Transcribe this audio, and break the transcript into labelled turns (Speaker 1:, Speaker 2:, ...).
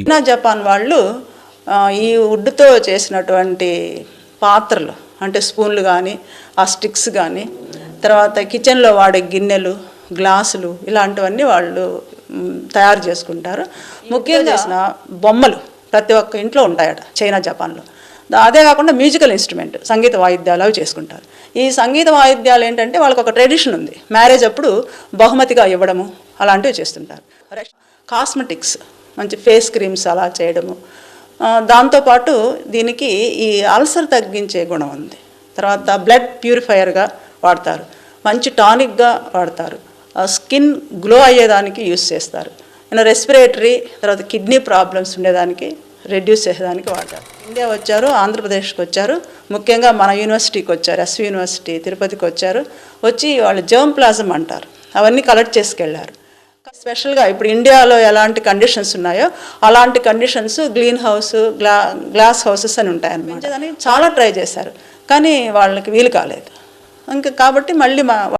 Speaker 1: China Japan వాళ్ళు ఈ వుడ్తో చేసినటువంటి పాత్రలు అంటే స్పూన్లు కానీ ఆ స్టిక్స్ కానీ తర్వాత కిచెన్లో వాడే గిన్నెలు గ్లాసులు ఇలాంటివన్నీ వాళ్ళు తయారు చేసుకుంటారు. ముఖ్యంగా చేసిన బొమ్మలు ప్రతి ఒక్క ఇంట్లో ఉంటాయట చైనా జపాన్లో. అదే కాకుండా మ్యూజికల్ ఇన్స్ట్రుమెంట్ సంగీత వాయిద్యాలు అవి చేసుకుంటారు. ఈ సంగీత వాయిద్యాలు ఏంటంటే వాళ్ళకి ఒక ట్రెడిషన్ ఉంది, మ్యారేజ్ అప్పుడు బహుమతిగా ఇవ్వడము అలాంటివి చేస్తుంటారు. కాస్మెటిక్స్ మంచి ఫేస్ క్రీమ్స్ అలా చేయడము. దాంతోపాటు దీనికి ఈ అల్సర్ తగ్గించే గుణం ఉంది. తర్వాత బ్లడ్ ప్యూరిఫైయర్గా వాడతారు, మంచి టానిక్గా వాడతారు, స్కిన్ గ్లో అయ్యేదానికి యూస్ చేస్తారు. రెస్పిరేటరీ తర్వాత కిడ్నీ ప్రాబ్లమ్స్ ఉండేదానికి రెడ్యూస్ చేసేదానికి వాడతారు. ఇండియా వచ్చారు, ఆంధ్రప్రదేశ్కి వచ్చారు, ముఖ్యంగా మన యూనివర్సిటీకి వచ్చారు, ఎస్వి యూనివర్సిటీ తిరుపతికి వచ్చారు. వచ్చి వాళ్ళు జర్మ్ ప్లాజం అంటారు అవన్నీ కలెక్ట్ చేసుకెళ్ళారు. స్పెషల్గా ఇప్పుడు ఇండియాలో ఎలాంటి కండిషన్స్ ఉన్నాయో అలాంటి conditions green house glass houses అని ఉంటాయన్నమాట. చాలా ట్రై చేశారు కానీ వాళ్ళకి వీలు కాలేదు. ఇంకా కాబట్టి మళ్ళీ